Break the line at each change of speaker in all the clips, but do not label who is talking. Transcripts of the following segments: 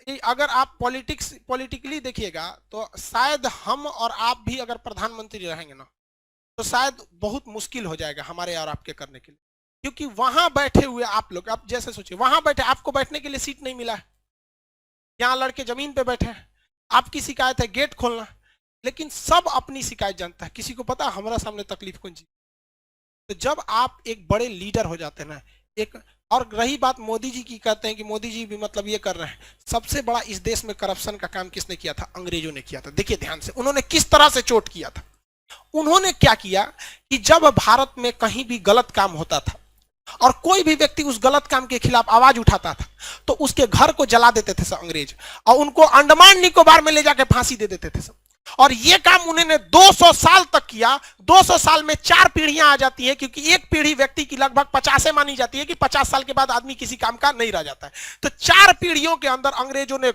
कि अगर आप पॉलिटिकली देखिएगा तो शायद हम और आप भी अगर प्रधानमंत्री रहेंगे ना तो शायद बहुत मुश्किल हो जाएगा हमारे और आपके करने के लिए, क्योंकि वहां बैठे हुए आप लोग, आप जैसे सोचिए वहां बैठे, आपको बैठने के लिए सीट नहीं मिला है, यहाँ लड़के जमीन पे बैठे हैं, आपकी शिकायत है गेट खोलना, लेकिन सब अपनी शिकायत जानता है, किसी को पता हमारा सामने तकलीफ कौन सी। तो जब आप एक बड़े लीडर हो जाते हैं ना, एक, और रही बात मोदी जी की, कहते हैं कि मोदी जी भी मतलब ये कर रहे हैं, सबसे बड़ा इस देश में करप्शन का काम किसने किया था? अंग्रेजों ने किया था। देखिए ध्यान से उन्होंने किस तरह से चोट किया था। उन्होंने क्या किया कि जब भारत में कहीं भी गलत काम होता था और कोई भी व्यक्ति उस गलत काम के खिलाफ आवाज उठाता था तो उसके घर को जला देते थे सब अंग्रेज, और उनको अंडमान निकोबार में ले जाकर फांसी दे देते थे सब। और ये काम उन्होंने 200 साल तक किया। 200 साल में 4 पीढ़ियां आ जाती है, क्योंकि एक पीढ़ी व्यक्ति की लगभग 50 मानी जाती है कि 50 साल के बाद आदमी किसी काम का नहीं रह जाता है। तो 4 पीढ़ियों के अंदर अंग्रेजों ने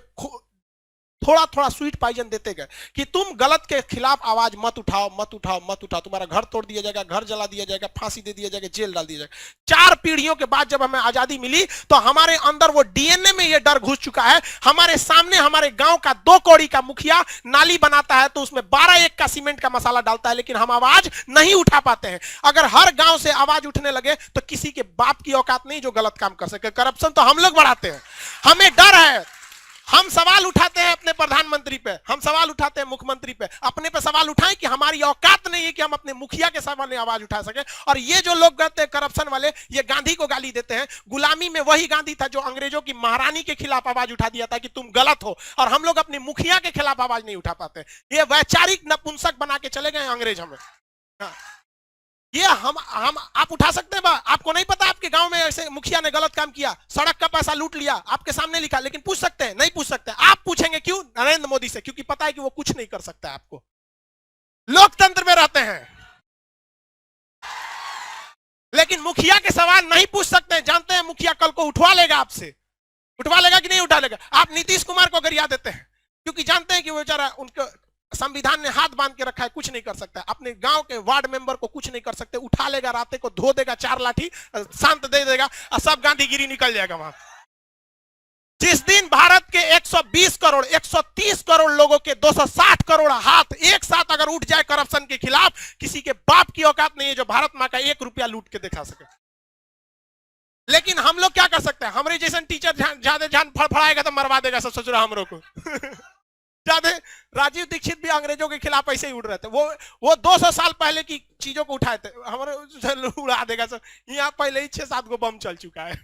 थोड़ा थोड़ा स्वीट पॉइजन देते गए कि तुम गलत के खिलाफ आवाज मत उठाओ, मत उठाओ, मत उठाओ, तुम्हारा घर तोड़ दिया जाएगा, घर जला दिया जाएगा, फांसी दे दिया जाएगा, जेल डाल दिया जाएगा। 4 पीढ़ियों के बाद जब हमें आजादी मिली तो हमारे अंदर वो डीएनए में ये डर घुस चुका है। हमारे सामने हमारे गांव का 2 कौड़ी का मुखिया नाली बनाता है तो उसमें 12 एक का सीमेंट का मसाला डालता है, लेकिन हम आवाज नहीं उठा पाते हैं। अगर हर गांव से आवाज उठने लगे तो किसी के बाप की औकात नहीं जो गलत काम कर सके। करप्शन तो हम लोग बढ़ाते हैं, हमें डर है। हम सवाल उठाते हैं अपने प्रधानमंत्री पे, हम सवाल उठाते हैं मुख्यमंत्री पे, अपने पे सवाल उठाएं कि हमारी औकात नहीं है कि हम अपने मुखिया के सामने आवाज उठा सके। और ये जो लोग कहते हैं करप्शन वाले, ये गांधी को गाली देते हैं। गुलामी में वही गांधी था जो अंग्रेजों की महारानी के खिलाफ आवाज उठा दिया था कि तुम गलत हो, और हम लोग अपने मुखिया के खिलाफ आवाज नहीं उठा पाते। ये वैचारिक नपुंसक बना के चले गए अंग्रेज हमें। हाँ। ये हम आप उठा सकते हैं। आपको नहीं पता आपके गांव में ऐसे मुखिया ने गलत काम किया, सड़क का पैसा लूट लिया, आपके सामने लिखा, लेकिन पूछ सकते हैं? नहीं पूछ सकते। आप पूछेंगे क्यों? नरेंद्र मोदी से, क्योंकि पता है कि वो कुछ नहीं कर सकता है। आपको लोकतंत्र में रहते हैं, लेकिन मुखिया के सवाल नहीं पूछ सकते। जानते हैं मुखिया कल को उठवा लेगा आपसे, उठवा लेगा कि नहीं उठा लेगा? आप नीतीश कुमार को गरिया देते हैं क्योंकि जानते हैं कि वो बेचारा, उनके संविधान ने हाथ बांध के रखा है, कुछ नहीं कर सकता। अपने गांव के वार्ड मेंबर को कुछ नहीं कर सकते। उठा लेगा, राते को धो देगा 4 लाठी, शांत दे देगा और सब गांधीगिरी निकल जाएगा वहां। जिस दिन भारत के 120 करोड़ 130 करोड़ लोगों के 260 करोड़ हाथ एक साथ अगर उठ जाए करप्शन के खिलाफ, किसी के बाप की औकात नहीं है जो भारत मां का 1 रुपया लूट के दिखा सके। लेकिन हम लोग क्या कर सकते हैं? हमारे जैसे टीचर ज्यादा जान फड़फड़ाएगा तो मरवा देगा सब ससुरा हमरों को। ज्यादा राजीव दीक्षित भी अंग्रेजों के खिलाफ ऐसे ही उड़ रहे थे। वो 200 साल पहले की चीजों को उठाए थे, हमारे उड़ा देगा सब। यहाँ पहले ही 6-7 गो बम चल चुका है।